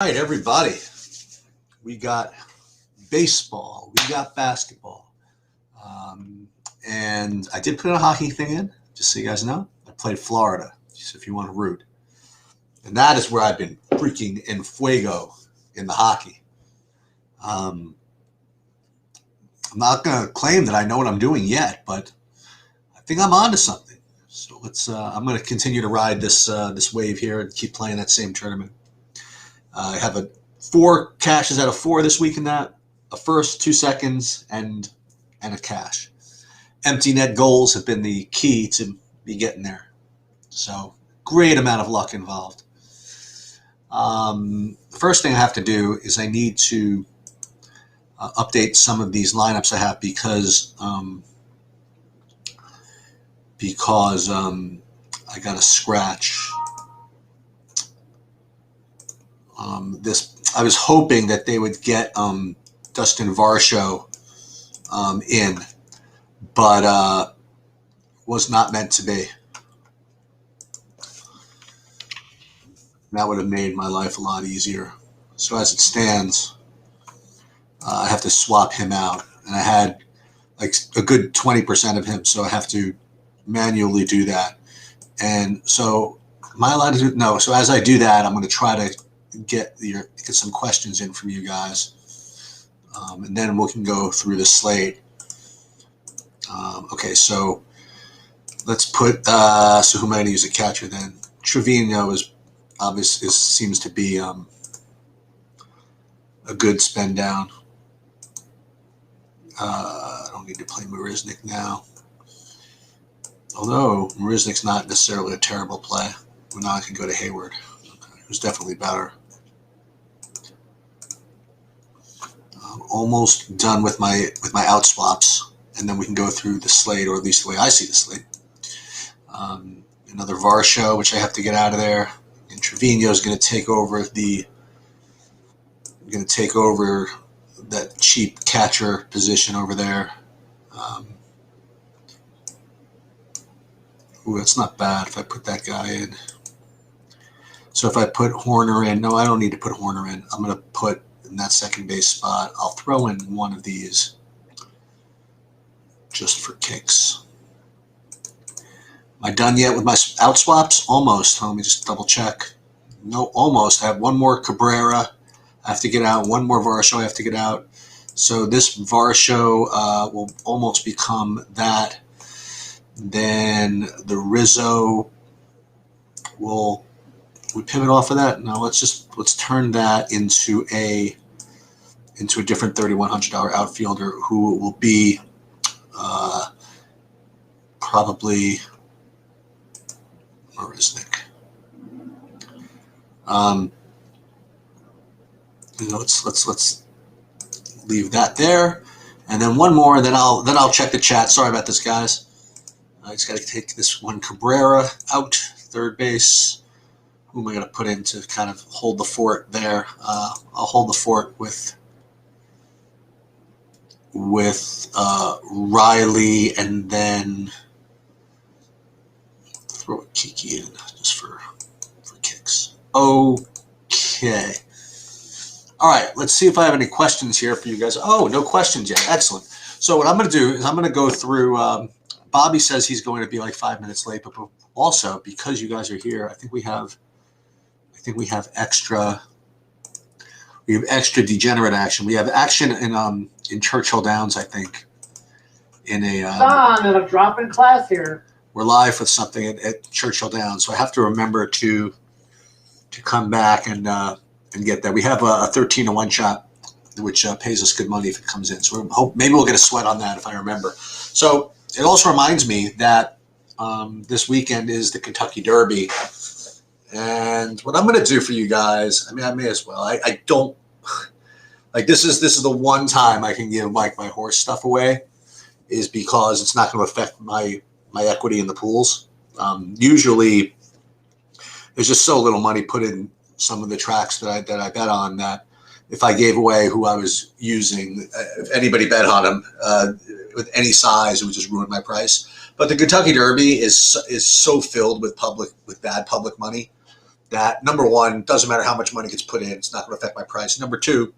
All right, everybody. We got baseball. We got basketball. Um, and I did put a hockey thing in, just so you guys know. I played Florida, just if you want to root. And that is where I've been freaking in fuego in the hockey. I'm not going to claim that I know what I'm doing yet, but I think I'm on to something. So let's. I'm going to continue to ride this wave here and keep playing that same tournament. I have 4 cashes out of 4 this week in that. A first, 2 seconds, and a cash. Empty net goals have been the key to me getting there. So great amount of luck involved. The first thing I have to do is I need to update some of these lineups I have because I got a scratch. This I was hoping that they would get Dustin Varsho in, but was not meant to be. That would have made my life a lot easier. So as it stands, I have to swap him out, and I had like a good 20% of him, so I have to manually do that. And so am I allowed to do no? So as I do that, I'm going to try to get some questions in from you guys, and then we can go through the slate. Okay, so let's put. So who am I going to use a catcher then? Trevino is obviously seems to be a good spend down. I don't need to play Marisnik now, although Marisnik's not necessarily a terrible play. Well, now I can go to Hayward, who's definitely better. Almost done with my out swaps, and then we can go through the slate, or at least the way I see the slate. Another Varsho, which I have to get out of there, and Trevino is going to take over that cheap catcher position over there. That's not bad if I put that guy in. So if I put Horner in, no, I don't need to put Horner in. I'm going to put in that second base spot. I'll throw in one of these just for kicks. Am I done yet with my out swaps? Almost. Let me just double check. No, almost. I have one more Cabrera I have to get out. One more Varsho I have to get out. So this Varsho will almost become that. Then the Rizzo will we pivot off of that? No, let's turn that into a different $3,100 outfielder who will be probably Marisnik. Let's leave that there, and then one more, and then I'll check the chat. Sorry about this, guys. I just got to take this one Cabrera out, third base. Who am I going to put in to kind of hold the fort there? I'll hold the fort with Riley, and then throw a Kiki in just for kicks. Okay. All right, let's see if I have any questions here for you guys. Oh, no questions yet. Excellent. So what I'm going to do is I'm going to go through. Bobby says he's going to be like 5 minutes late, but also because you guys are here, I think we have extra. We have extra degenerate action. We have action in Churchill Downs, I think. In a Don, and I'm dropping class here. We're live with something at Churchill Downs, so I have to remember to come back and get that. We have a 13-to-1 shot, which pays us good money if it comes in. So maybe we'll get a sweat on that if I remember. So it also reminds me that this weekend is the Kentucky Derby. And what I'm going to do for you guys, I mean, I may as well. I don't like this is the one time I can give like my horse stuff away, is because it's not going to affect my equity in the pools. Usually, there's just so little money put in some of the tracks that I bet on that if I gave away who I was using, if anybody bet on them with any size, it would just ruin my price. But the Kentucky Derby is so filled with bad public money that, number one, doesn't matter how much money gets put in, it's not going to affect my price. Number two,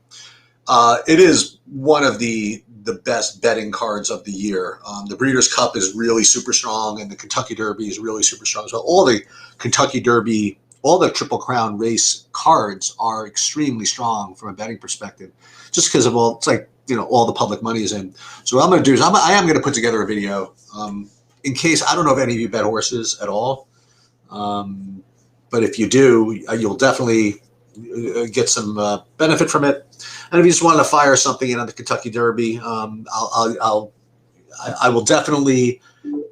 it is one of the best betting cards of the year. The Breeders' Cup is really super strong, and the Kentucky Derby is really super strong. So all the Kentucky Derby, all the Triple Crown race cards are extremely strong from a betting perspective, just because of all, it's like, all the public money is in. So what I'm going to do is I am going to put together a video in case, I don't know if any of you bet horses at all. But if you do, you'll definitely get some benefit from it. And if you just want to fire something in on the Kentucky Derby, I will definitely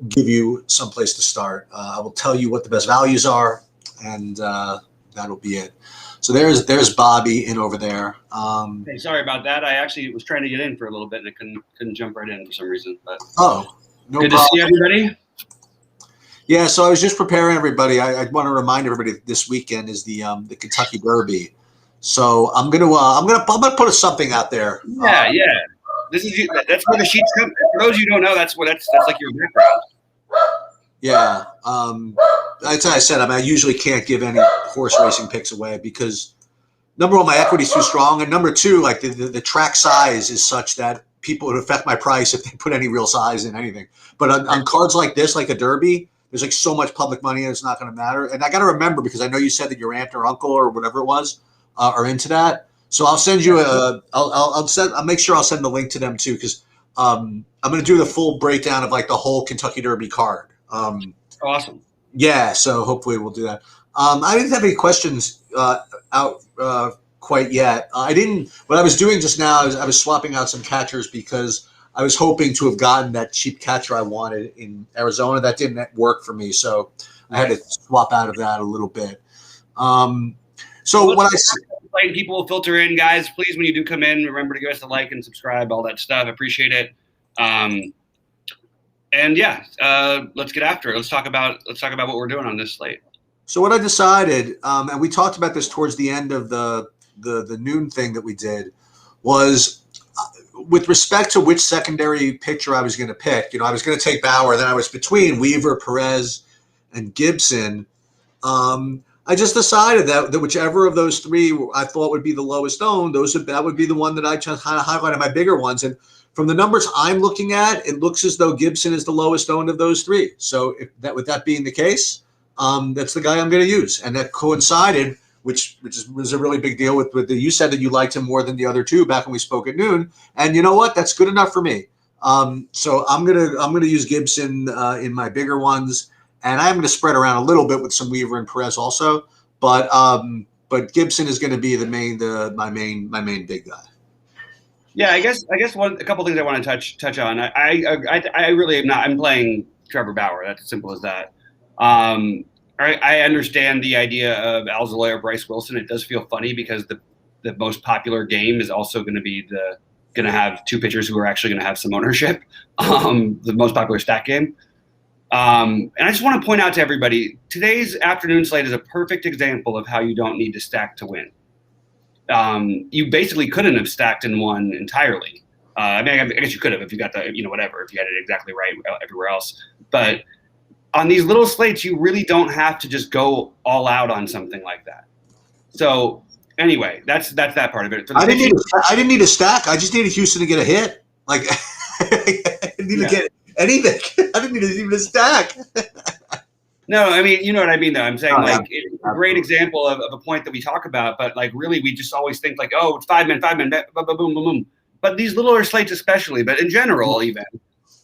give you some place to start. I will tell you what the best values are, and that'll be it. So there's Bobby in over there. Hey, sorry about that. I actually was trying to get in for a little bit and I couldn't jump right in for some reason. But no good problem. To see everybody. Yeah, so I was just preparing everybody. I want to remind everybody that this weekend is the Kentucky Derby. So I'm gonna put something out there. Yeah. That's where the sheets come. For those of you who don't know, that's like your background. Yeah, as I said, I usually can't give any horse racing picks away because number one, my equity is too strong, and number two, like the track size is such that people would affect my price if they put any real size in anything. But on cards like this, like a Derby, there's like so much public money and it's not going to matter. And I got to remember, because I know you said that your aunt or uncle or whatever it was are into that. So I'll send you I'll make sure I'll send the link to them too, because I'm going to do the full breakdown of like the whole Kentucky Derby card. Awesome. Yeah, so hopefully we'll do that. I didn't have any questions out quite yet. What I was doing just now is I was swapping out some catchers because I was hoping to have gotten that cheap catcher I wanted in Arizona. That didn't work for me, so I had to swap out of that a little bit. So when people will filter in, guys, please, when you do come in, remember to give us a like and subscribe, all that stuff. I appreciate it. And yeah, let's get after it. Let's talk about what we're doing on this slate. So what I decided, and we talked about this towards the end of the noon thing that we did, was with respect to which secondary pitcher I was going to pick. I was going to take Bauer, then I was between Weaver, Perez, and Gibson. I just decided that whichever of those three I thought would be the lowest owned, that would be the one that I just kind of highlighted my bigger ones. And from the numbers I'm looking at, it looks as though Gibson is the lowest owned of those three. So with that being the case, that's the guy I'm going to use. And that coincided, which was a really big deal with you said that you liked him more than the other two back when we spoke at noon. And you know what? That's good enough for me. So I'm gonna use Gibson in my bigger ones, and I'm gonna spread around a little bit with some Weaver and Perez also. But Gibson is going to be my main big guy. Yeah, I guess a couple things I want to touch on. I really am not. I'm playing Trevor Bauer. That's as simple as that. I understand the idea of Alzolay or Bryce Wilson. It does feel funny because the most popular game is also going to have two pitchers who are actually going to have some ownership. The most popular stack game. And I just want to point out to everybody, today's afternoon slate is a perfect example of how you don't need to stack to win. You basically couldn't have stacked in one entirely. I guess you could have if you got if you had it exactly right everywhere else. But on these little slates, you really don't have to just go all out on something like that. So anyway, that's that part of it. I didn't need a stack. I just needed Houston to get a hit. Like I didn't need to get anything. I didn't need even a stack. No, I mean, you know what I mean, though. I'm saying, it's a great example of a point that we talk about, but, really, we just always think, it's 5 men, boom, boom, boom, boom. But these littler slates especially, but in general even,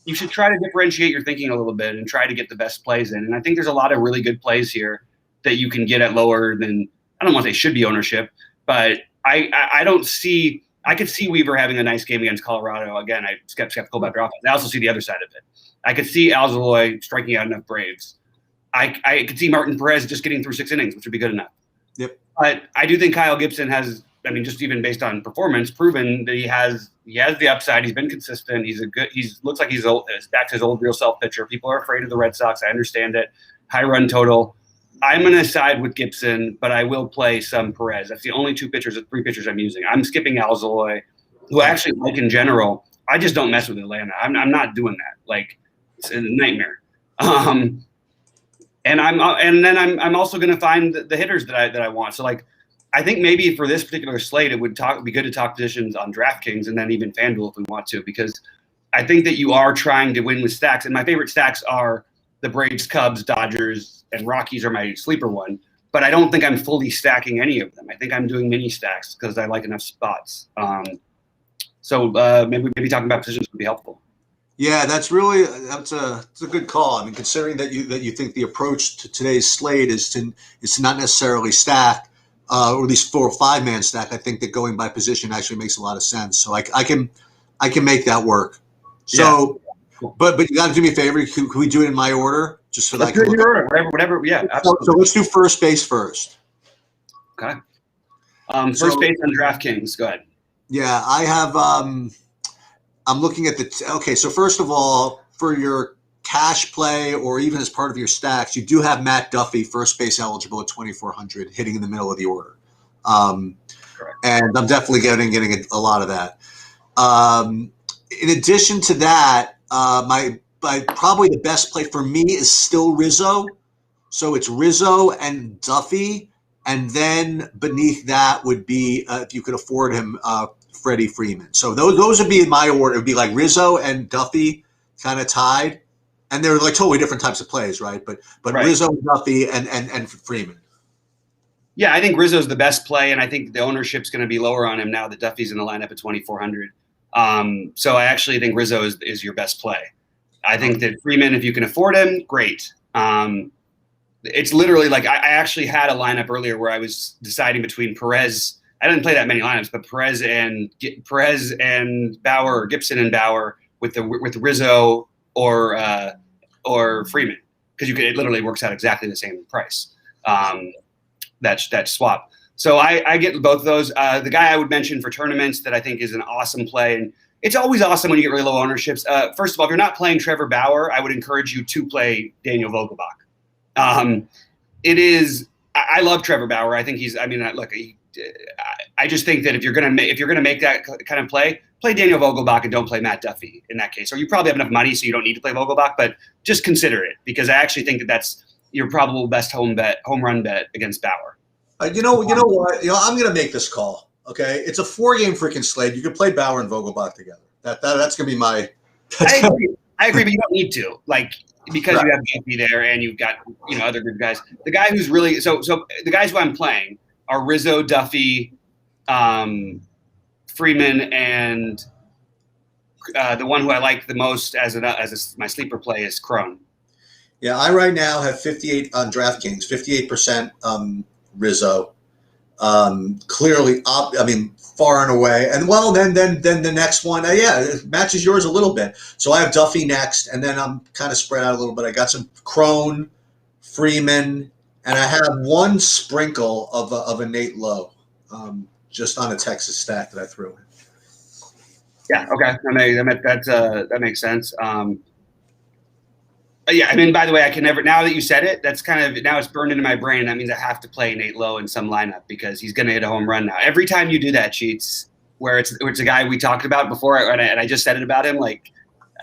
you should try to differentiate your thinking a little bit and try to get the best plays in. And I think there's a lot of really good plays here that you can get at lower than, I don't want to say should be ownership, but I don't see – I could see Weaver having a nice game against Colorado. Again, I'm skeptical about their offense. I also see the other side of it. I could see Alzolay striking out enough Braves. I could see Martin Perez just getting through 6 innings, which would be good enough. Yep. But I do think Kyle Gibson has, just even based on performance, proven that he has the upside. He's been consistent. Looks like he's back to his old real self pitcher. People are afraid of the Red Sox. I understand it. High run total. I'm going to side with Gibson, but I will play some Perez. That's the only 3 pitchers I'm using. I'm skipping Alzolay, who I actually like in general. I just don't mess with Atlanta. I'm not doing that. It's a nightmare. and I'm also going to find the hitters that I want. So like, I think maybe for this particular slate, it would be good to talk positions on DraftKings and then even FanDuel if we want to, because I think that you are trying to win with stacks. And my favorite stacks are the Braves, Cubs, Dodgers, and Rockies are my sleeper one. But I don't think I'm fully stacking any of them. I think I'm doing mini stacks because I like enough spots. So maybe talking about positions would be helpful. Yeah, that's a good call. I mean, considering that you think the approach to today's slate is to not necessarily stack, or at least 4 or 5 man stack. I think that going by position actually makes a lot of sense. So I can make that work. So, yeah. Cool. But you got to do me a favor. Can we do it in my order just so that I can look at whatever. Yeah, absolutely. So let's do first base first. Okay. First base on DraftKings. Go ahead. Yeah, I have. I'm looking at okay, so first of all, for your cash play or even as part of your stacks, you do have Matt Duffy, first base eligible at 2,400, hitting in the middle of the order. And I'm definitely getting a lot of that. In addition to that, my probably the best play for me is still Rizzo. So it's Rizzo and Duffy. And then beneath that would be, if you could afford him, Freddie Freeman. So those would be in my order. It would be like Rizzo and Duffy kind of tied. And they're like totally different types of plays, right? But right. Rizzo, Duffy, and Freeman. Yeah, I think Rizzo's the best play, and I think the ownership's going to be lower on him now that Duffy's in the lineup at 2,400. So I actually think Rizzo is your best play. I think that Freeman, if you can afford him, great. It's literally like I actually had a lineup earlier where I was deciding between Perez. I didn't play that many lineups, but Perez and Bauer, or Gibson and Bauer with Rizzo or Freeman, because it literally works out exactly the same price. That swap. So I get both of those. The guy I would mention for tournaments that I think is an awesome play, and it's always awesome when you get really low ownerships. First of all, if you're not playing Trevor Bauer, I would encourage you to play Daniel Vogelbach. I love Trevor Bauer. I think I just think that if you're gonna make that kind of play Daniel Vogelbach and don't play Matt Duffy in that case. Or you probably have enough money so you don't need to play Vogelbach, but just consider it, because I actually think that that's your probable best home run bet against Bauer. You know what? I'm gonna make this call. Okay, it's a 4-game freaking slate. You can play Bauer and Vogelbach together. That's gonna be my. I agree, but you don't need to, because right. You have Duffy there and you've got other good guys. The guy who's really so the guys who I'm playing are Rizzo, Duffy, Freeman, and the one who I like the most as my sleeper play is Cron. Yeah, I right now have 58 on DraftKings, 58% Rizzo. Clearly up, far and away. And well, then the next one, it matches yours a little bit. So I have Duffy next, and then I'm kind of spread out a little bit. I got some Cron, Freeman, and I have one sprinkle of a Nate Lowe, just on a Texas stack that I threw in. Yeah, okay, that makes sense. Yeah, by the way, I can never. Now that you said it, that's now it's burned into my brain. That means I have to play Nate Lowe in some lineup because he's going to hit a home run now. Every time you do that, Cheats, where it's a guy we talked about before, and I just said it about him,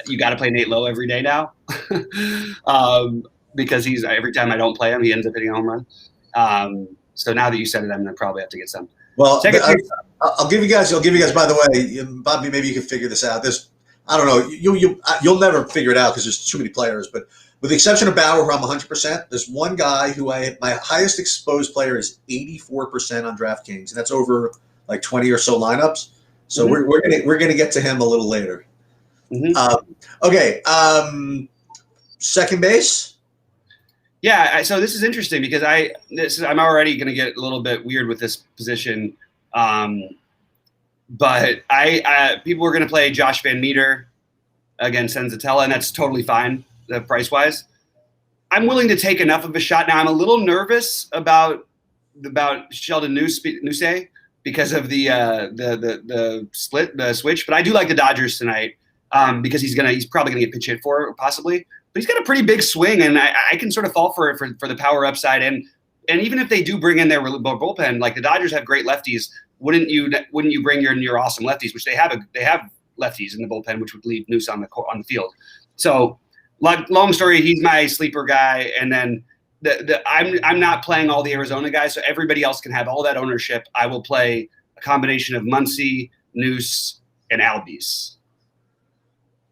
you got to play Nate Lowe every day now, because every time I don't play him, he ends up hitting a home run. So now that you said it, I'm going to probably have to get some. Well, I'll give you guys. By the way, Bobby, maybe you can figure this out. I don't know. You'll never figure it out because there's too many players. But with the exception of Bauer, who I'm 100%, there's one guy who my highest exposed player is 84% on DraftKings, and that's over 20 or so lineups. So mm-hmm. we're gonna get to him a little later. Mm-hmm. Okay. Second base. Yeah. So this is interesting because I'm already gonna get a little bit weird with this position. But people were going to play Josh Van Meter against Senzatella, and that's totally fine, price-wise. I'm willing to take enough of a shot. Now, I'm a little nervous about Sheldon Neuse because of the switch, but I do like the Dodgers tonight because he's probably going to get pitch hit for possibly. But he's got a pretty big swing, and I can sort of fall for it for the power upside. And even if they do bring in their bullpen, the Dodgers have great lefties. Wouldn't you bring your awesome lefties, which they have lefties in the bullpen, which would leave Neuse on the field. So long story, he's my sleeper guy. And then I'm not playing all the Arizona guys, so everybody else can have all that ownership. I will play a combination of Muncy, Noose, and Albies.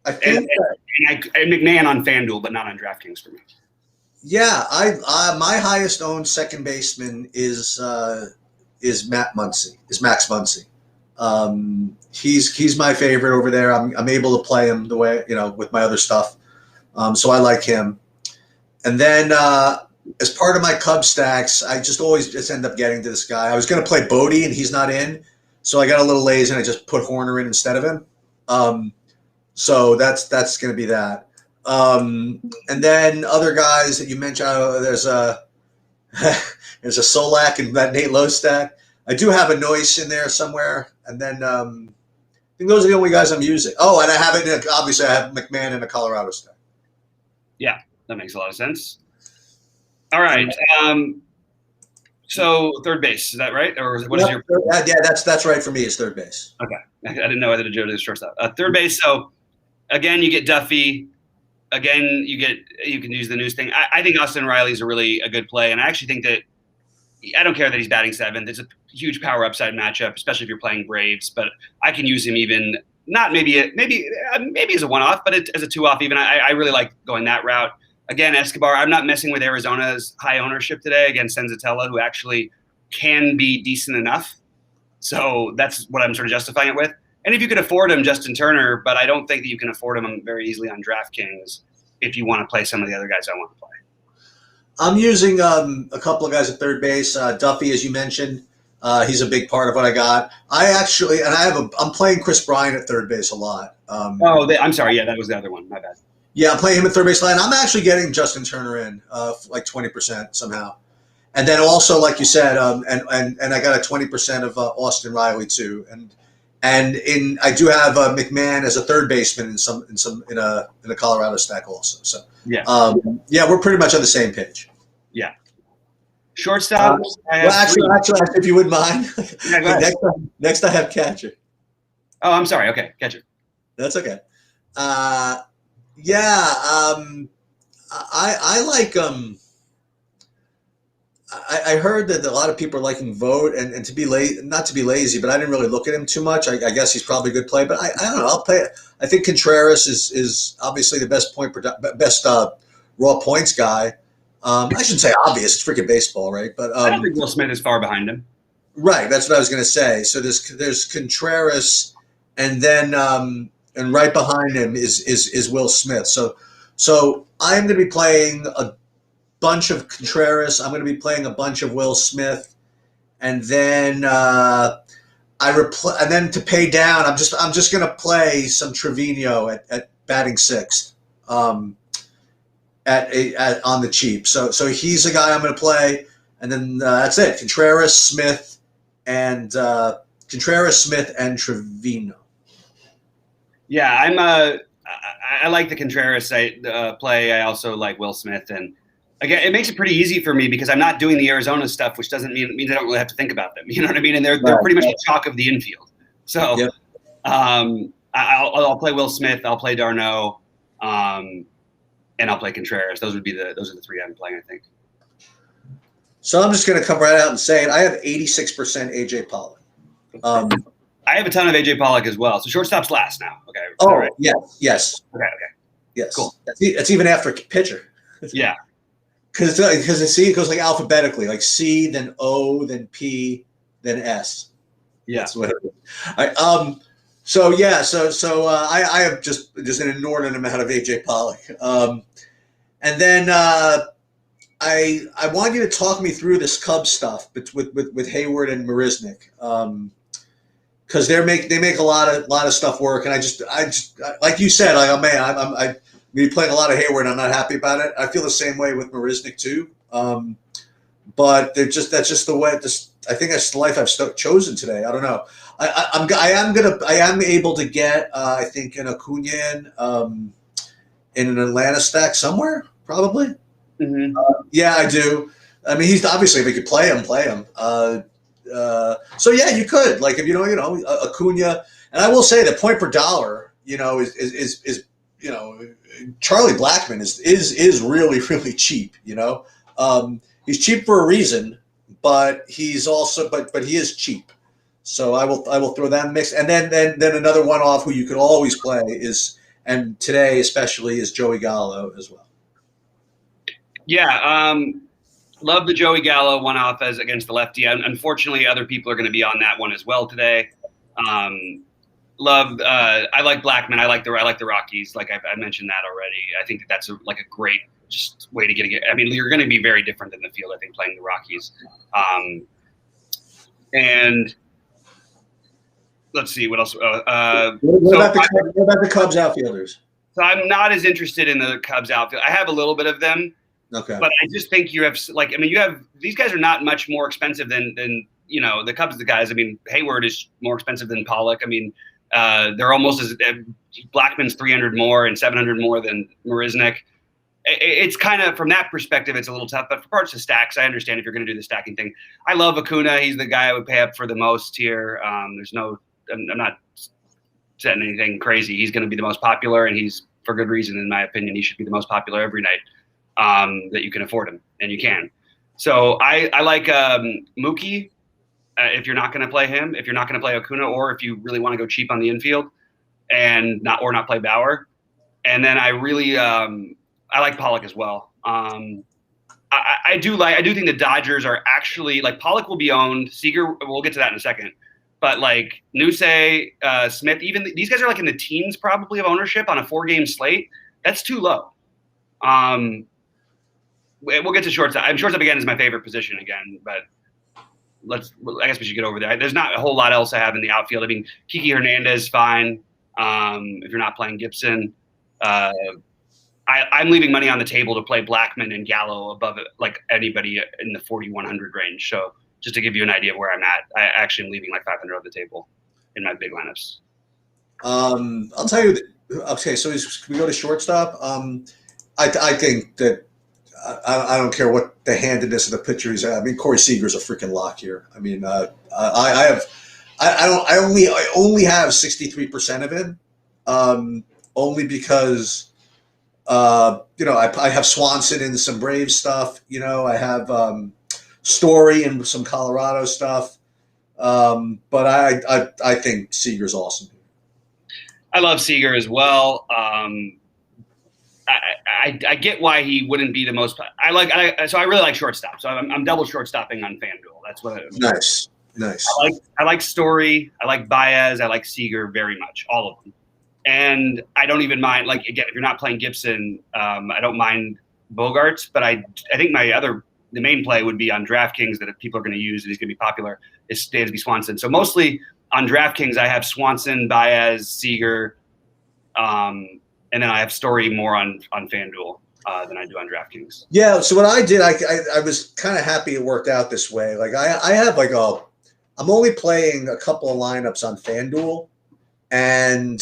I think and McMahon on FanDuel, but not on DraftKings for me. Yeah, my highest owned second baseman is Matt Muncy, is Max Muncy. He's my favorite over there. I'm able to play him the way, with my other stuff. So I like him. And then as part of my Cub stacks, I just end up getting to this guy. I was going to play Bodie and he's not in. So I got a little lazy and I just put Horner in instead of him. So that's going to be that. And then other guys that you mentioned, there's a Solak and that Nate Lowe stack. I do have a Noyce in there somewhere. And then I think those are the only guys I'm using. Oh, and I have obviously I have McMahon in a Colorado stack. Yeah, that makes a lot of sense. All right. So third base, is that right? Or what is your? Yeah, that's right for me. It's third base. Okay, I didn't know whether to go to the shortstop. Third base. So again, you get Duffy. Again, you can use the Noose thing. I think Austin Riley is a good play, and I actually think that I don't care that he's batting seventh. It's a huge power upside matchup, especially if you're playing Braves. But I can use him even not maybe as a one-off, but as a two-off even. I really like going that route. Again, Escobar, I'm not messing with Arizona's high ownership today against Senzatella, who actually can be decent enough. So that's what I'm sort of justifying it with. And if you could afford him, Justin Turner, but I don't think that you can afford him very easily on DraftKings if you want to play some of the other guys I want to play. I'm using a couple of guys at third base. Duffy, as you mentioned, he's a big part of what I got. I'm playing Chris Bryant at third base a lot. I'm sorry. Yeah, that was the other one. My bad. Yeah, I'm playing him at third base line. I'm actually getting Justin Turner in like 20% somehow. And then also, like you said, and I got a 20% of Austin Riley too. And I do have McMahon as a third baseman in a Colorado stack also. So yeah, we're pretty much on the same page. Yeah. Shortstop. Actually, if you wouldn't mind, yeah, go ahead. next I have catcher. Oh, I'm sorry. Okay, catcher. That's okay. I like I heard that a lot of people are liking Vogt and to be not to be lazy, but I didn't really look at him too much. I guess he's probably a good play, but I don't know. I'll play it. I think Contreras is obviously the best raw points guy. I shouldn't say obvious. It's freaking baseball, right? But I don't think Will Smith is far behind him. Right. That's what I was going to say. So there's Contreras, and then and right behind him is Will Smith. So I'm going to be playing a bunch of Contreras. I'm going to be playing a bunch of Will Smith, and then and then to pay down, I'm just going to play some Trevino at batting sixth, on the cheap. So he's a guy I'm going to play, and then that's it. Contreras, Smith, and Trevino. Yeah, I like the Contreras play. I also like Will Smith, and again, it makes it pretty easy for me because I'm not doing the Arizona stuff, which doesn't means I don't really have to think about them. You know what I mean? And they're pretty much the chalk of the infield. So, yep. I'll play Will Smith. I'll play d'Arnaud, and I'll play Contreras. Those are the three I'm playing, I think. So I'm just going to come right out and say it. I have 86% AJ Pollock. I have a ton of AJ Pollock as well. So shortstop's last now. Okay. Oh, right? Yes. Okay. Yes. Cool. That's even after pitcher. Yeah. Because it goes like alphabetically, like C, then O, then P, then S. Yeah. That's what it is. I have just an inordinate amount of AJ Pollock. And then I want you to talk me through this Cubs stuff with Hayward and Marisnick. Because they make a lot of stuff work, and I just like you said, I'm playing a lot of Hayward. I'm not happy about it. I feel the same way with Marisnick too. But that's just the way. I think that's the life I've chosen today. I don't know. I am able to get I think an Acuna in an Atlanta stack somewhere probably. Mm-hmm. Yeah, I do. I mean, he's obviously if you could play him. So yeah, you could like if Acuna, and I will say that point per dollar, is Charlie Blackmon is really really cheap. He's cheap for a reason, but he's also but he is cheap. So I will throw that in the mix, and then another one off who you could always play is, and today especially, is Joey Gallo as well. Yeah, love the Joey Gallo one off as against the lefty. Unfortunately, other people are going to be on that one as well today. I like Blackman. I like the Rockies. Like I mentioned that already. I think that's a great just way to get it. I mean, you're going to be very different in the field, I think, playing the Rockies. And let's see what else. What about the Cubs outfielders? So I'm not as interested in the Cubs outfield. I have a little bit of them. Okay. But I just think you have these guys are not much more expensive than the Cubs. The guys. I mean, Hayward is more expensive than Pollock. I mean, they're almost as Blackman's $300 more and $700 more than Marisnik. It's kind of, from that perspective, it's a little tough. But for parts of stacks, I understand if you're going to do the stacking thing. I love Acuna. He's the guy I would pay up for the most here. I'm not setting anything crazy. He's going to be the most popular, and he's, for good reason, in my opinion, he should be the most popular every night that you can afford him, and you can. So I like Mookie if you're not going to play him, if you're not going to play Acuna, or if you really want to go cheap on the infield and not play Bauer. And then I like Pollock as well. I do think the Dodgers are actually, like, Pollock will be owned. Seager, we'll get to that in a second. But like Nusei, Smith, even these guys are like in the teens probably of ownership on a 4-game slate. That's too low. We'll get to shortstop. Shortstop again is my favorite position again, but I guess we should get over there. There's not a whole lot else I have in the outfield. I mean, Kiki Hernandez, fine. If you're not playing Gibson, I'm leaving money on the table to play Blackman and Gallo above it, like anybody in the 4,100 range. So just to give you an idea of where I'm at, I actually am leaving like 500 on the table in my big lineups. I'll tell you. Okay, so can we go to shortstop? I think that I don't care what the handedness of the pitcher is. I mean, Corey Seager's a freaking lock here. I mean, I only have 63% of him, only because I have Swanson in some Braves stuff. I have Story and some Colorado stuff, but I think Seager's awesome. I love Seager as well. I get why he wouldn't be the most. So I really like shortstop. So I'm double shortstopping on FanDuel. That's what. Nice. I like Story. I like Baez. I like Seager very much, all of them. And I don't even mind. Like, again, if you're not playing Gibson, I don't mind Bogarts. But I think the main play would be on DraftKings that if people are going to use and he's going to be popular is Dansby Swanson. So mostly on DraftKings, I have Swanson, Baez, Seager, and then I have Story more on FanDuel than I do on DraftKings. Yeah, so what I did, I was kind of happy it worked out this way. Like I have I'm only playing a couple of lineups on FanDuel, and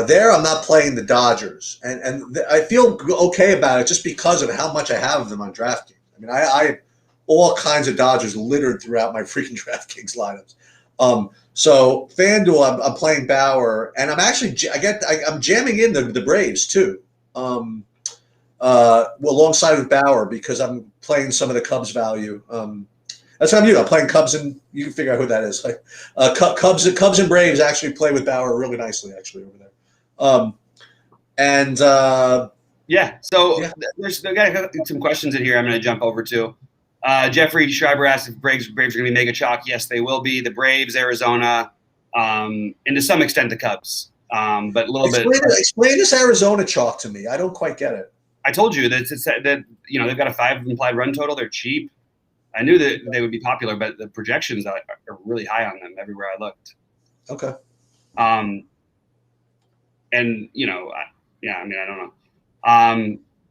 there I'm not playing the Dodgers, and I feel okay about it just because of how much I have of them on DraftKings. I mean, I have all kinds of Dodgers littered throughout my freaking DraftKings lineups. So FanDuel, I'm playing Bauer, and I'm actually I'm jamming in the Braves too, alongside with Bauer because I'm playing some of the Cubs value. That's what I'm doing. I'm playing Cubs, and you can figure out who that is. Cubs and Braves actually play with Bauer really nicely, actually, over there. There's got some questions in here I'm going to jump over to. Jeffrey Schreiber asked if Braves are going to be mega chalk. Yes, they will be. The Braves, Arizona, and to some extent the Cubs, but a little bit. Explain this Arizona chalk to me. I don't quite get it. I told you that they've got a 5 implied run total. They're cheap. I knew that they would be popular, but the projections are really high on them everywhere I looked. Okay. And I don't know.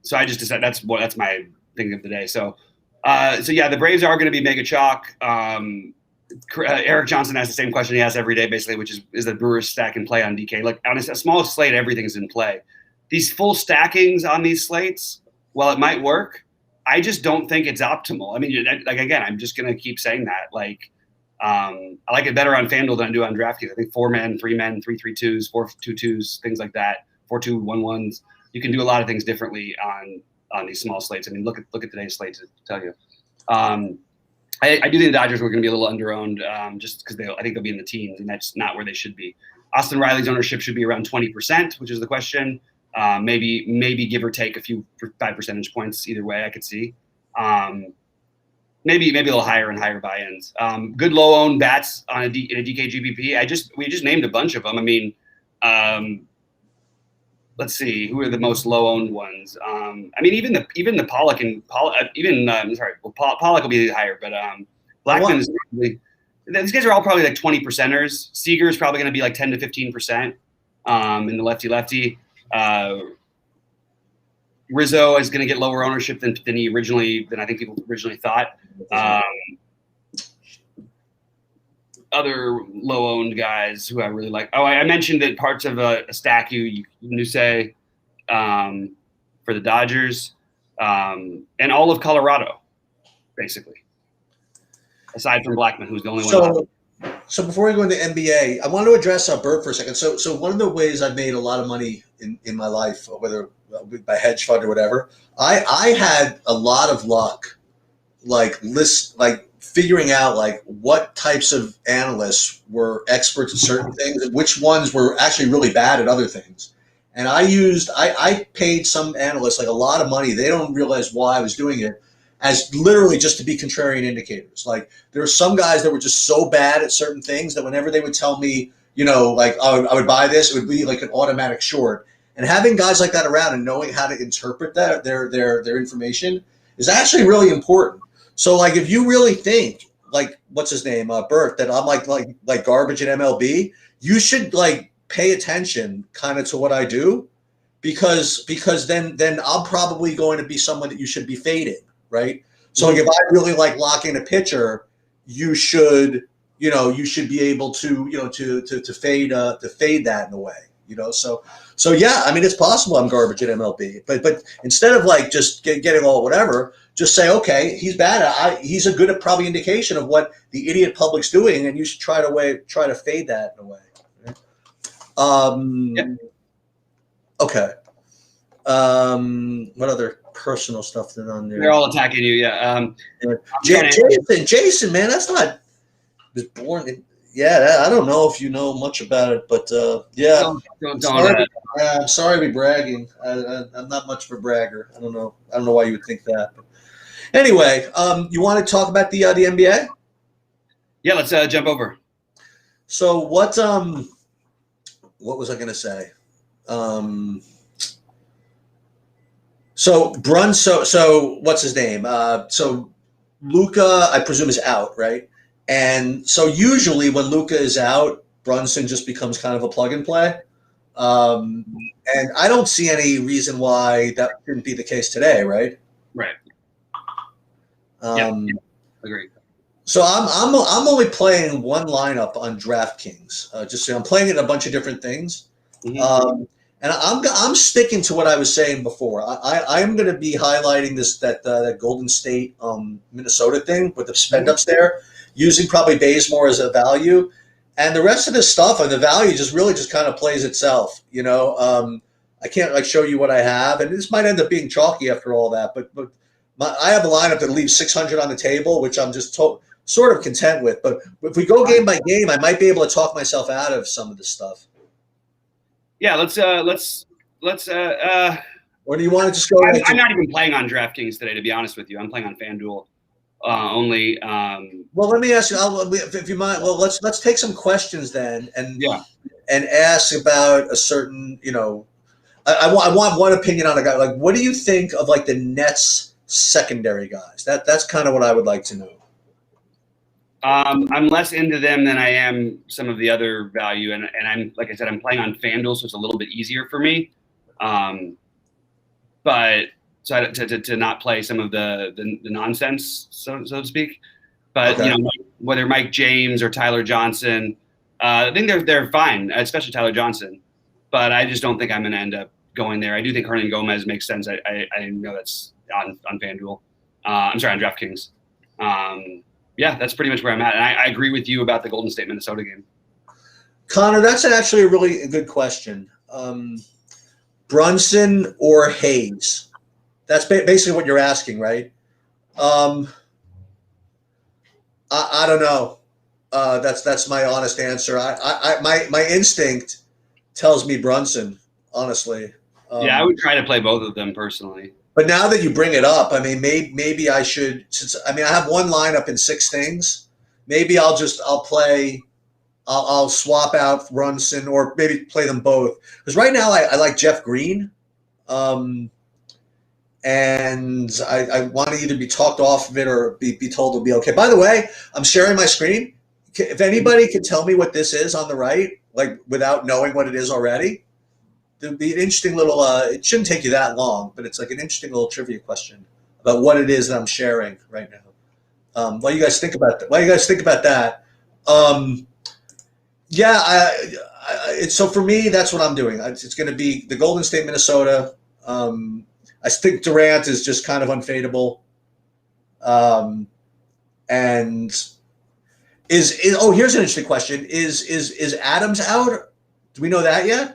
So I just decided that's my thing of the day. So the Braves are going to be mega chalk. Eric Johnson asked the same question he asks every day, basically, which is the Brewers stack and play on DK. Like on a small slate, everything's in play. These full stackings on these slates, while it might work, I just don't think it's optimal. I mean, again, I'm just going to keep saying that. Like, I like it better on FanDuel than I do on DraftKings. I think 4-men, 3-men, 3-3-2s, 4-2-2s, things like that, 4-2-1-1s. You can do a lot of things differently on on these small slates. I mean, look at today's slate to tell you. I do think the Dodgers were going to be a little underowned just because I think they'll be in the teens, and that's not where they should be. Austin Riley's ownership should be around 20%, which is the question. Maybe give or take a few 5 percentage points either way. I could see. Maybe a little higher and higher buy-ins. Good low-owned bats in a DK GPP. We just named a bunch of them. I mean, let's see who are the most low-owned ones. I mean, even the Pollock and Pollock will be higher, but Blackman is probably. These guys are all probably like 20%ers. Seager is probably going to be like 10 to 15% in the lefty. Rizzo is going to get lower ownership than I think people originally thought. Other low-owned guys who I really like. Oh, I mentioned that parts of a stack Nuse for the Dodgers and all of Colorado, basically. Aside from Blackman, who's the only one. So before we go into NBA, I want to address Bert for a second. So one of the ways I've made a lot of money in my life, whether by hedge fund or whatever, I had a lot of luck, like figuring out like what types of analysts were experts at certain things and which ones were actually really bad at other things. And I paid some analysts like a lot of money. They don't realize why I was doing it, as literally just to be contrarian indicators. Like there were some guys that were just so bad at certain things that whenever they would tell me, like I would buy this, it would be like an automatic short. And having guys like that around and knowing how to interpret that their information is actually really important. So like if you really think like what's his name, Bert, that I'm like garbage at MLB, you should like pay attention kind of to what I do, because then I'm probably going to be someone that you should be fading. Right. So like if I really like locking a pitcher, you should be able to fade that in a way, So yeah, I mean, it's possible I'm garbage at MLB, but instead of like just getting all whatever, just say, okay, he's bad. He's a good probably indication of what the idiot public's doing. And you should try to fade that in a way. Right? Okay. What other personal stuff that on there? They're all attacking you, yeah. Jason, man, that's not was born in. Yeah, I don't know if you know much about it, but yeah. I'm sorry to be bragging. I'm not much of a bragger. I don't know why you would think that. But anyway, you want to talk about the NBA? Yeah, let's jump over. So what was I going to say? So what's his name? So Luka, I presume, is out, right? And so usually when Luka is out, Brunson just becomes kind of a plug and play. And I don't see any reason why that shouldn't be the case today, right? Right. Agreed. So I'm only playing one lineup on DraftKings. Just so I'm playing it in a bunch of different things. Mm-hmm. And I'm sticking to what I was saying before. I am going to be highlighting that Golden State Minnesota thing with the spend ups there, using probably Bazemore as a value, and the rest of this stuff and the value just kind of plays itself. I can't like show you what I have, and this might end up being chalky after all that. But I have a lineup that leaves 600 on the table, which I'm just sort of content with. But if we go game by game, I might be able to talk myself out of some of this stuff. Yeah, let's. Or do you want to just go? I'm not even playing on DraftKings today, to be honest with you. I'm playing on FanDuel only. Well, let me ask you, if you mind. Well, let's take some questions then, and ask about a certain. I want one opinion on a guy. Like, what do you think of like the Nets secondary guys? That's kind of what I would like to know. I'm less into them than I am some of the other value, and I'm like I said, I'm playing on FanDuel, so it's a little bit easier for me. But so to not play some of the nonsense, so to speak. But okay. Whether Mike James or Tyler Johnson, I think they're fine, especially Tyler Johnson. But I just don't think I'm going to end up going there. I do think Hernan Gomez makes sense. I know that's on FanDuel. I'm sorry, on DraftKings. Yeah, that's pretty much where I'm at. And I agree with you about the Golden State Minnesota game. Connor, that's actually a really good question. Brunson or Hayes? That's basically what you're asking, right? I don't know. That's my honest answer. My instinct tells me Brunson, honestly. Yeah, I would try to play both of them personally. But now that you bring it up, I mean, maybe I should. Since I mean, I have one lineup in 6 things. Maybe I'll swap out Brunson or maybe play them both. Because right now I like Jeff Green, and I want to either be talked off of it or be told it'll be okay. By the way, I'm sharing my screen. If anybody can tell me what this is on the right, like without knowing what it is already, there'd be an interesting little. It shouldn't take you that long, but it's like an interesting little trivia question about what it is that I'm sharing right now. What do you guys think about that? What do you guys think about that? Yeah, so for me, that's what I'm doing. It's going to be the Golden State, Minnesota. I think Durant is just kind of unfadable. And is here's an interesting question: Is Adams out? Do we know that yet?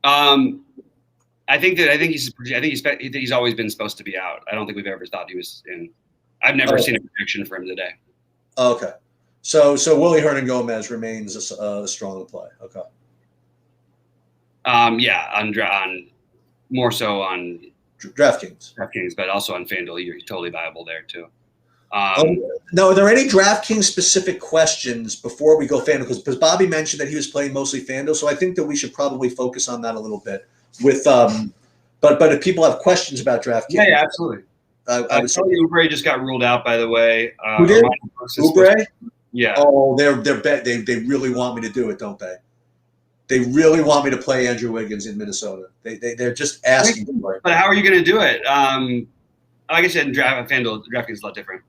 I think he's always been supposed to be out. I don't think we've ever thought he was in. I've never seen a prediction for him today. Okay, so Willie Hernan-Gomez remains a strong play. Okay. Yeah, on more so on DraftKings, but also on FanDuel, you're totally viable there too. Now, are there any DraftKings specific questions before we go FanDuel? Because Bobby mentioned that he was playing mostly FanDuel, so I think that we should probably focus on that a little bit. With but if people have questions about DraftKings, yeah, absolutely. I would say Oubre just got ruled out, by the way. Who did? Oubre? Yeah. Oh, they really want me to do it, don't they? They really want me to play Andrew Wiggins in Minnesota. They're just asking for it. But how are you going to do it? Like I said, FanDuel, DraftKings is a lot different.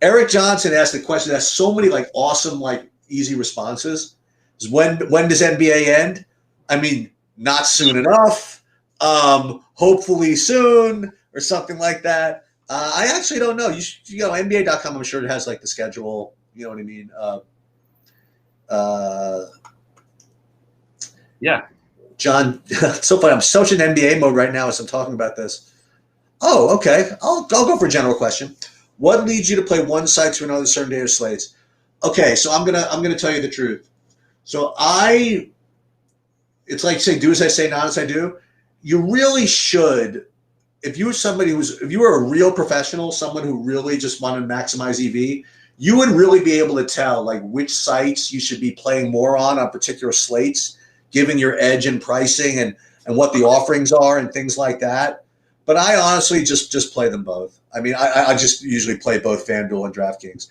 Eric Johnson asked a question that has so many like awesome, like easy responses. Is when does NBA end? I mean, not soon enough. Hopefully soon or something like that. I actually don't know. You go NBA.com. I'm sure it has like the schedule. You know what I mean? Yeah. John, it's so funny. I'm such in NBA mode right now as I'm talking about this. Oh, okay. I'll go for a general question. What leads you to play one site to another certain day or slates? Okay, so I'm gonna tell you the truth. So it's like saying do as I say, not as I do. You really should, if you were a real professional, someone who really just wanted to maximize EV, you would really be able to tell like which sites you should be playing more on particular slates, given your edge in pricing and what the offerings are and things like that. But I honestly just play them both. I mean, I just usually play both FanDuel and DraftKings.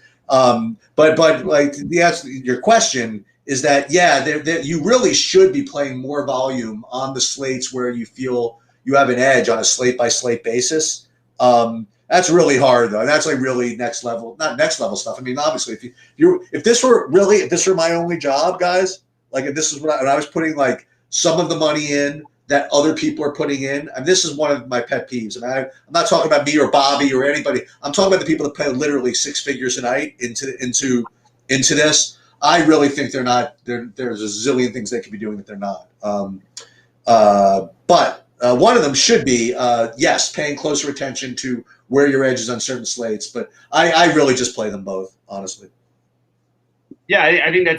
But like your question is that, yeah, you really should be playing more volume on the slates where you feel you have an edge on a slate-by-slate basis. That's really hard, though. That's like really next level, not next level stuff. I mean, obviously, if this were my only job, guys, like if this is what I was putting like some of the money in that other people are putting in, and this is one of my pet peeves. And I'm not talking about me or Bobby or anybody. I'm talking about the people that pay literally 6 figures a night into this. I really think they're not. There's a zillion things they could be doing that they're not. But one of them should be yes, paying closer attention to where your edge is on certain slates. But I really just play them both, honestly. Yeah, I think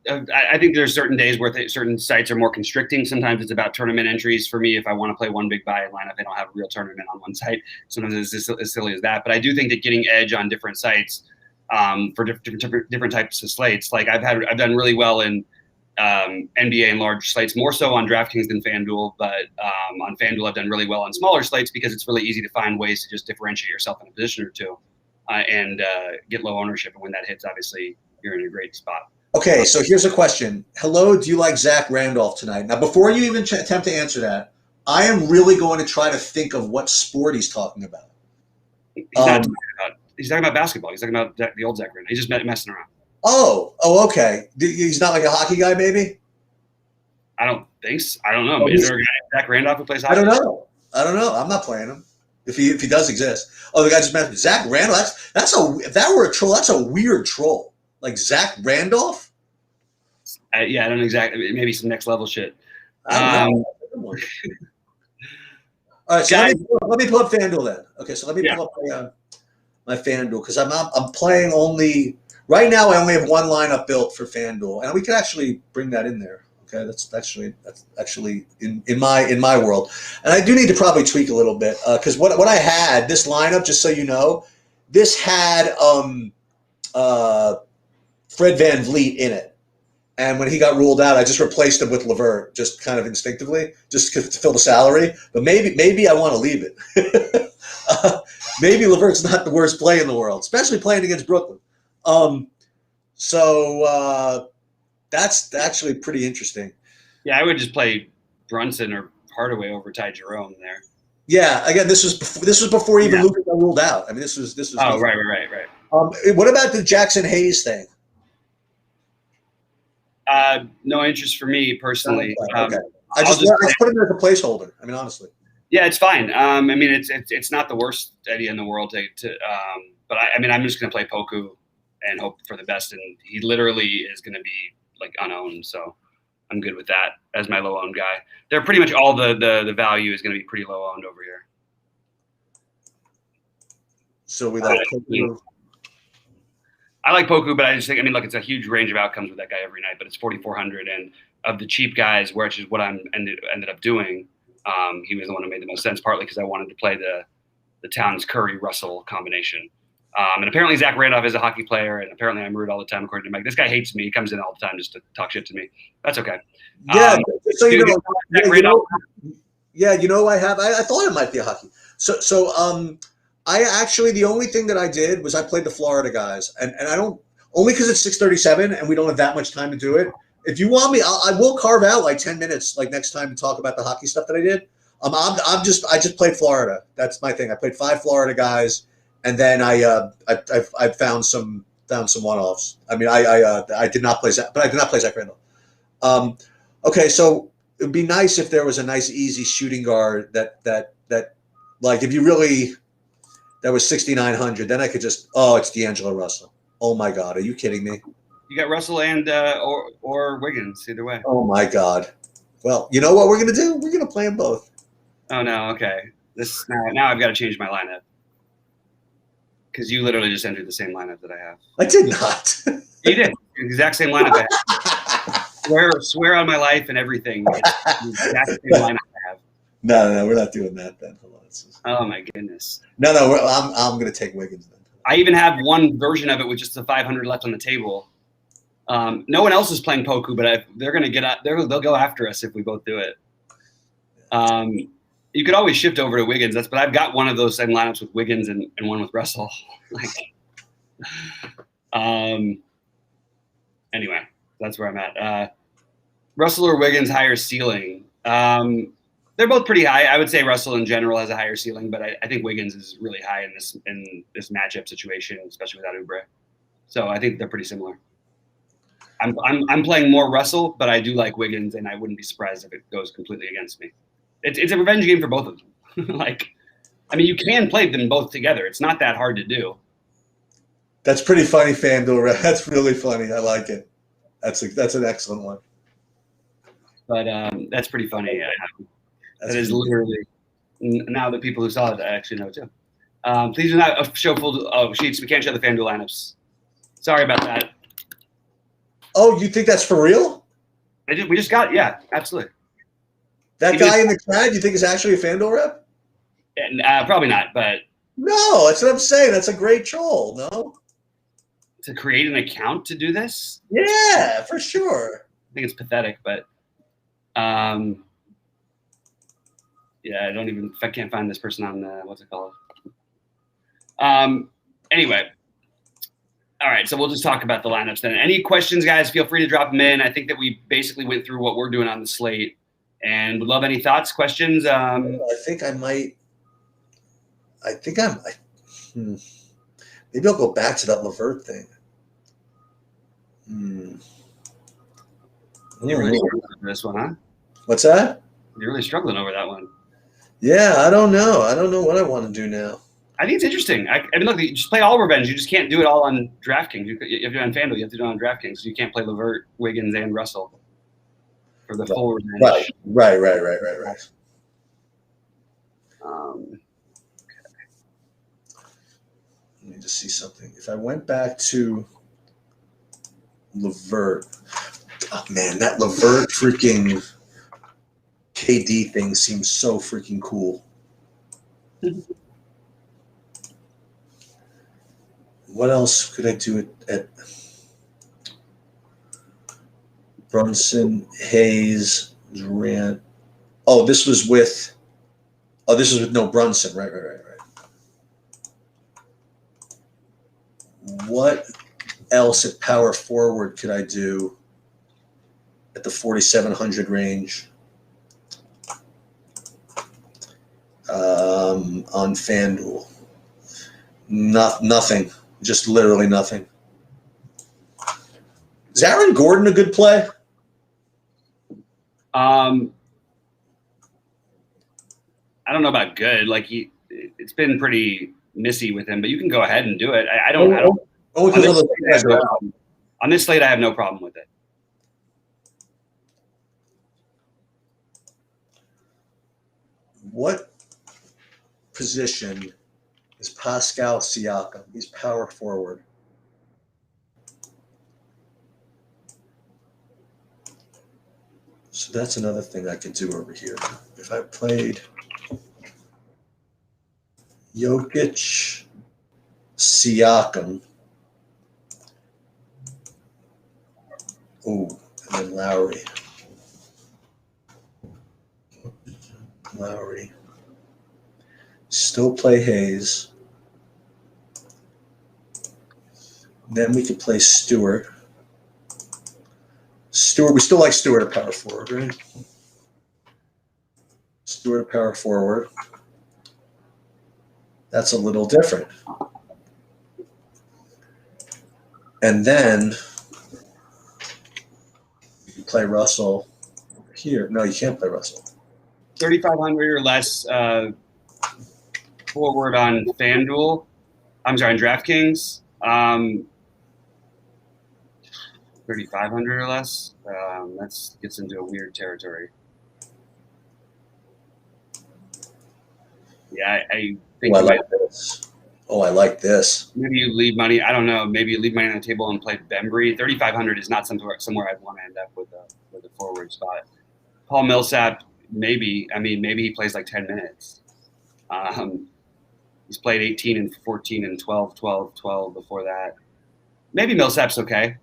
I think there's certain days where certain sites are more constricting. Sometimes it's about tournament entries for me. If I want to play one big buy lineup, I don't have a real tournament on one site. Sometimes it's as silly as that. But I do think that getting edge on different sites for different types of slates, like I've done really well in NBA and large slates, more so on DraftKings than FanDuel. But on FanDuel, I've done really well on smaller slates because it's really easy to find ways to just differentiate yourself in a position or two and get low ownership. And when that hits, obviously, you're in a great spot. Okay, so here's a question. Hello, do you like Zach Randolph tonight? Now, before you even attempt to answer that, I am really going to try to think of what sport he's talking about. He's talking about basketball. He's talking about the old Zach Randolph. He's just messing around. Oh, okay. He's not like a hockey guy, maybe? I don't think so. I don't know. Is there a guy, Zach Randolph, who plays hockey? I don't know. I'm not playing him. If he does exist. Oh, the guy just mentioned Zach Randolph. If that were a troll, that's a weird troll. Like Zach Randolph? Yeah, I don't know exactly. Maybe some next level shit. good one. All right, so let me pull up FanDuel then. Okay, so let me pull up my FanDuel because I'm playing only right now. I only have one lineup built for FanDuel, and we could actually bring that in there. Okay, that's actually in my world, and I do need to probably tweak a little bit because what I had this lineup, just so you know, this had Fred VanVleet in it. And when he got ruled out, I just replaced him with LeVert, just kind of instinctively, just to fill the salary. But maybe I want to leave it. Maybe LeVert's not the worst play in the world, especially playing against Brooklyn. So that's actually pretty interesting. Yeah, I would just play Brunson or Hardaway over Ty Jerome there. Yeah, again, this was before even Luka got ruled out. I mean, this was. Oh, right. What about the Jackson Hayes thing? No interest for me personally. Okay. I just put him as a placeholder. I mean, honestly. Yeah, it's fine. I mean, it's not the worst idea in the world but I'm just going to play Poku and hope for the best. And he literally is going to be like unowned, so I'm good with that as my low owned guy. They're pretty much all the value is going to be pretty low owned over here. So we like Poku. I like Poku, but I just think, look, it's a huge range of outcomes with that guy every night, but it's 4,400. And of the cheap guys, which is what I ended up doing, he was the one who made the most sense, partly because I wanted to play the Towns Curry Russell combination. And apparently Zach Randolph is a hockey player, and apparently I'm rude all the time, according to Mike. This guy hates me. He comes in all the time just to talk shit to me. That's okay. Yeah, so you know, I thought it might be a hockey. So I actually, the only thing that I did was I played the Florida guys, and I don't, only because it's 6:37 and we don't have that much time to do it. If you want me, I will carve out like 10 minutes, like next time to talk about the hockey stuff that I did. I just played Florida. That's my thing. I played 5 Florida guys, and then I found some one-offs. I mean, I did not play Zach, but I did not play Zach Randall. Okay, so it would be nice if there was a nice, easy shooting guard that like if you really. That was 6,900. Then I could just, it's D'Angelo Russell. Oh my God, are you kidding me? You got Russell and or Wiggins, either way. Oh my God. Well, you know what we're gonna do? We're gonna play them both. Oh no, okay. Now I've got to change my lineup because you literally just entered the same lineup that I have. I did not. You did the exact same lineup I have. Swear on my life and everything. It's the exact same lineup I have. No, we're not doing that then. Hold on. Oh my goodness. No, I'm going to take Wiggins then. I even have one version of it with just the 500 left on the table. No one else is playing Poku, but they're going to get out. They'll go after us if we both do it. You could always shift over to Wiggins. But I've got one of those same lineups with Wiggins and one with Russell. Anyway, that's where I'm at. Russell or Wiggins higher ceiling. They're both pretty high. I would say Russell in general has a higher ceiling, but I think Wiggins is really high in this matchup situation, especially without Oubre. So I think they're pretty similar. I'm playing more Russell, but I do like Wiggins, and I wouldn't be surprised if it goes completely against me. It's a revenge game for both of them. You can play them both together. It's not that hard to do. That's pretty funny, FanDuel. That's really funny. I like it. That's an excellent one. But that's pretty funny. That is literally now the people who saw it actually know too. Please do not show full sheets. We can't show the FanDuel lineups. Sorry about that. Oh, you think that's for real? We just got absolutely. That guy in the crowd, you think is actually a FanDuel rep? Probably not, but no, that's what I'm saying. That's a great troll. No, to create an account to do this? Yeah, for sure. I think it's pathetic, but yeah, I can't find this person on what's it called? Anyway. All right, so we'll just talk about the lineups then. Any questions, guys, feel free to drop them in. I think that we basically went through what we're doing on the slate and would love any thoughts, questions. I think maybe I'll go back to that LeVert thing. You're really struggling over this one, huh? What's that? You're really struggling over that one. Yeah, I don't know. I don't know what I want to do now. I think it's interesting. Look, you just play all revenge. You just can't do it all on DraftKings. If you're on FanDuel, you have to do it on DraftKings. So you can't play LeVert, Wiggins, and Russell for the full revenge. Right. Let me just see something. If I went back to Levert, oh man, that Levert freaking KD thing seems so freaking cool. What else could I do at Brunson, Hayes, Durant? This was with no Brunson. Right. What else at power forward could I do at the 4,700 range? On FanDuel, nothing. Just literally nothing. Is Aaron Gordon a good play? I don't know about good. Like it's been pretty missy with him, but you can go ahead and do it. I don't. On this slate, I have no problem with it. What position is Pascal Siakam? He's power forward. So that's another thing I could do over here. If I played Jokic, Siakam, and then Lowry. Still play Hayes. Then we could play Stewart. We still like Stewart at power forward, right? Stewart at power forward. That's a little different. And then you play Russell here. No, you can't play Russell. 3,500 or less forward on FanDuel. I'm sorry, on DraftKings. 3,500 or less. That gets into a weird territory. Yeah, I think. I like this. I like this. Maybe you leave money. I don't know. Maybe you leave money on the table and play Bembry. 3,500 is not somewhere I'd want to end up with a forward spot. Paul Millsap. Maybe. I mean, maybe he plays like 10 minutes. He's played 18 and 14 and 12 before that. Maybe Millsap's okay.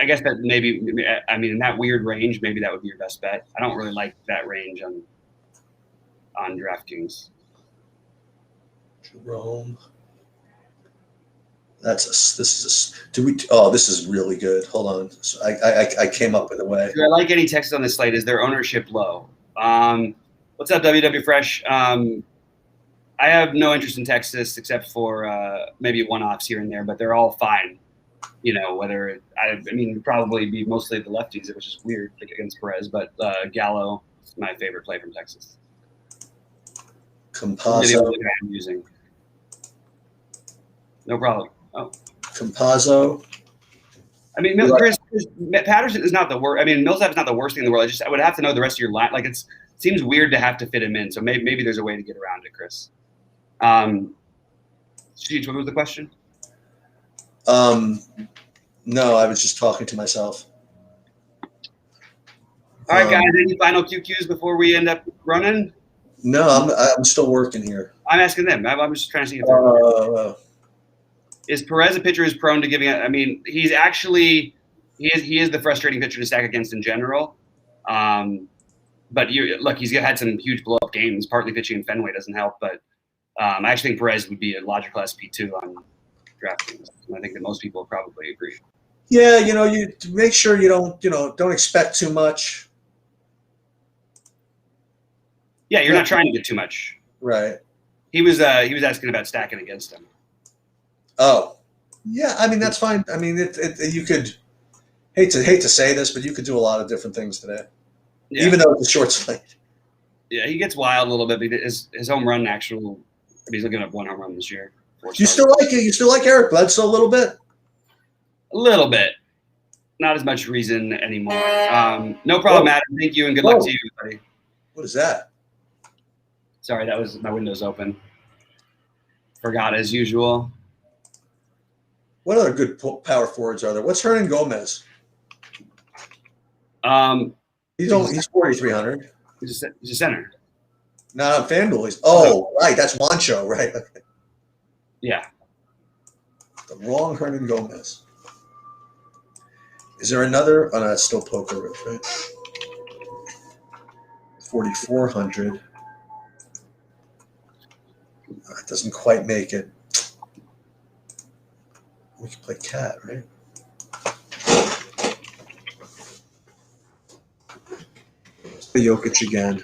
I guess that maybe, I mean, in that weird range, maybe that would be your best bet. I don't really like that range on DraftKings. Jerome. This is really good. Hold on. So I came up with a way. I like any text on this slate. Is their ownership low? What's up, WW Fresh? I have no interest in Texas except for maybe one-offs here and there, but they're all fine. You know, probably be mostly the lefties, which is weird against Perez, but Gallo is my favorite play from Texas. Campazzo. I'm using. No problem. Oh. Campazzo. I mean, Chris Patterson is not the worst. I mean, Millsap is not the worst thing in the world. I would have to know the rest of your line. Like it seems weird to have to fit him in. So maybe there's a way to get around it, Chris. Sheech, what was the question? No, I was just talking to myself. All right, guys. Any final QQs before we end up running? No, I'm still working here. I'm asking them. I'm just trying to see if is Perez a pitcher who's prone to giving? I mean, he's actually he is the frustrating pitcher to stack against in general. But he's had some huge blow up games. Partly pitching in Fenway doesn't help, but I actually think Perez would be a logical SP2 on DraftKings. I think that most people would probably agree. Yeah, you make sure you don't expect too much. Yeah, you're not trying to get too much. Right. He was asking about stacking against him. Oh, yeah. I mean, that's fine. I mean, you could hate to say this, but you could do a lot of different things today, even though it's a short slate. Yeah, he gets wild a little bit because his home run he's looking at one home run this year. You still like it? You still like Eric Bledsoe a little bit? A little bit. not as much reason anymore. No problem, Adam. Thank you, and good luck to you, buddy. What is that? Sorry, that was my windows open. Forgot as usual. What other good power forwards are there? What's Hernan Gomez? He's 4,300. He's a center. Not on FanDuel. Right. That's Wancho, right? Yeah. The wrong Hernan Gomez. Is there another? Oh, no, that's still poker, right? 4,400. That doesn't quite make it. We can play cat, right? Let's play Jokic again.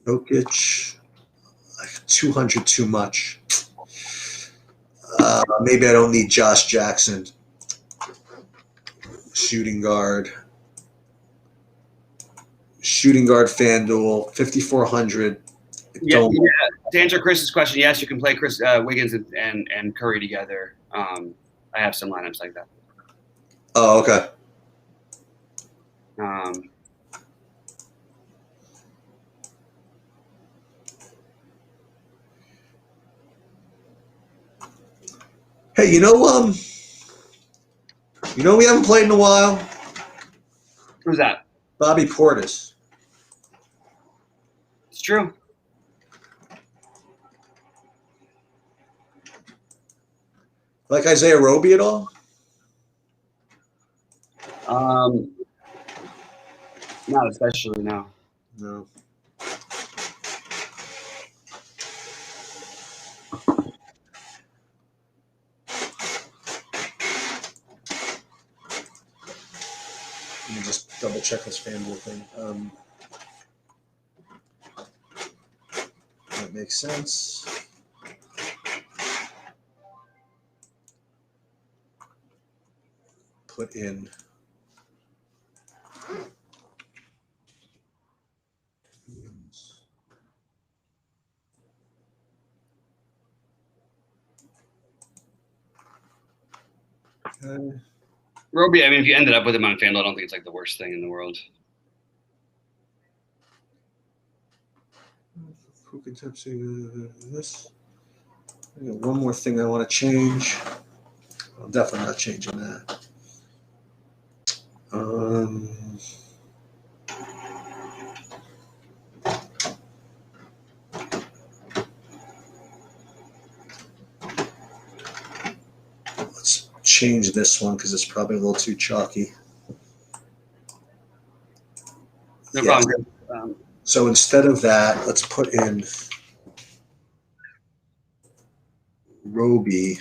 Jokic, 200 too much. Maybe I don't need Josh Jackson. Shooting guard FanDuel, 5,400. Yeah. To answer Chris's question, yes, you can play Chris Wiggins and Curry together. I have some lineups like that. Oh, okay. Hey, we haven't played in a while? Who's that? Bobby Portis. It's true. Like Isaiah Roby at all? Not especially, no. No. Let me just double check this FanDuel thing. That makes sense. Put in. Okay. Roby, I mean, if you ended up with him on FanDuel, I don't think it's like the worst thing in the world. Who can touch this? I got one more thing I want to change. I'm definitely not changing that. Let's change this one because it's probably a little too chalky. No problem. So instead of that, let's put in Roby.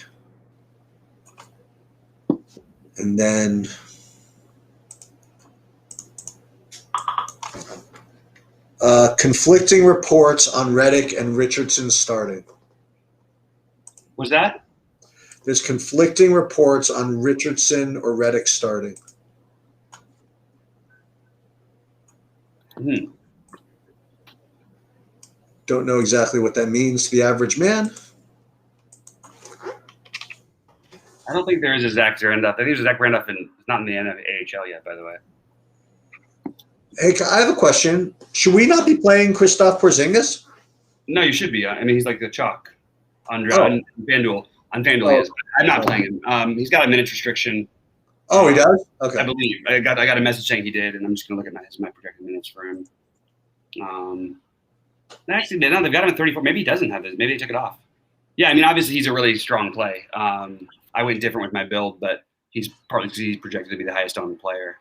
And then conflicting reports on Redick and Richardson starting. Was that? There's conflicting reports on Richardson or Redick starting. Don't know exactly what that means to the average man. I don't think there is a Zach Randolph. I think there's a Zach Randolph not in the AHL yet, by the way. Hey, I have a question. Should we not be playing Kristaps Porzingis? No, you should be. I mean, he's like the chalk on FanDuel. On FanDuel, he is. I'm not playing him. He's got a minutes restriction. Oh, he does? Okay. I believe. I got a message saying he did, and I'm just going to look at my projected minutes for him. Actually, no, they've got him at 34. Maybe he doesn't have it. Maybe they took it off. Yeah, I mean, obviously he's a really strong play. I went different with my build, but he's partly because he's projected to be the highest owned player.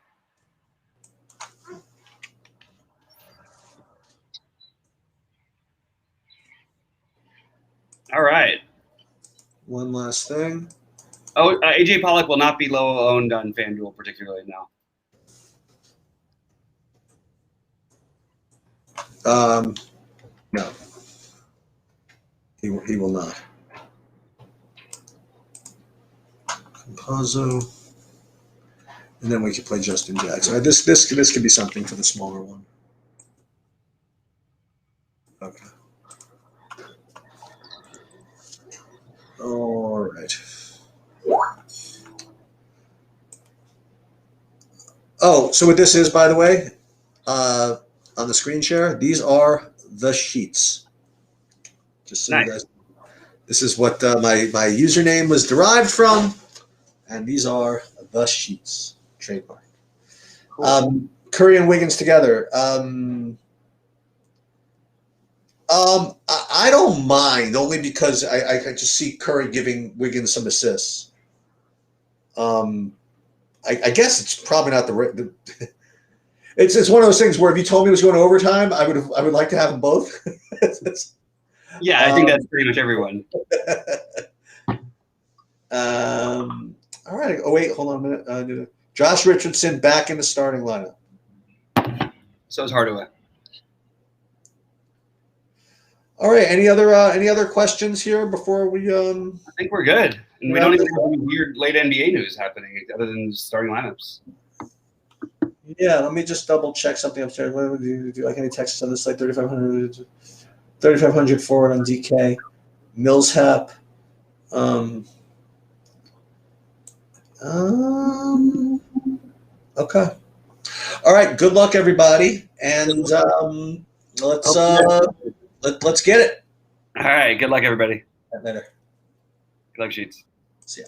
All right. One last thing. Oh, AJ Pollock will not be low owned on FanDuel particularly now. No. He will not. Compazzo. And then we could play Justin Jackson. This could be something for the smaller one. Okay. All right. Oh, so what this is, by the way, on the screen share, these are the sheets. Just so Nice. you guys, this is what my username was derived from, and these are the sheets. Trademark. Cool. Curry and Wiggins together. I don't mind, only because I just see Curry giving Wiggins some assists. I guess it's probably not the it's one of those things where if you told me it was going to overtime, I would like to have them both. Yeah, I think that's pretty much everyone. All right. Oh wait, hold on a minute. Josh Richardson back in the starting lineup. So is Hardaway. All right. Any other questions here before we I think we're good. And we Yeah. don't even have any weird late NBA news happening other than starting lineups. Yeah, let me just double check something upstairs. What would you do? Like any Texas on this, like 3,500 forward on DK, Millsap. Okay. All right. Good luck, everybody, and let's get it. All right. Good luck, everybody. Later. Good luck, Sheets. See ya.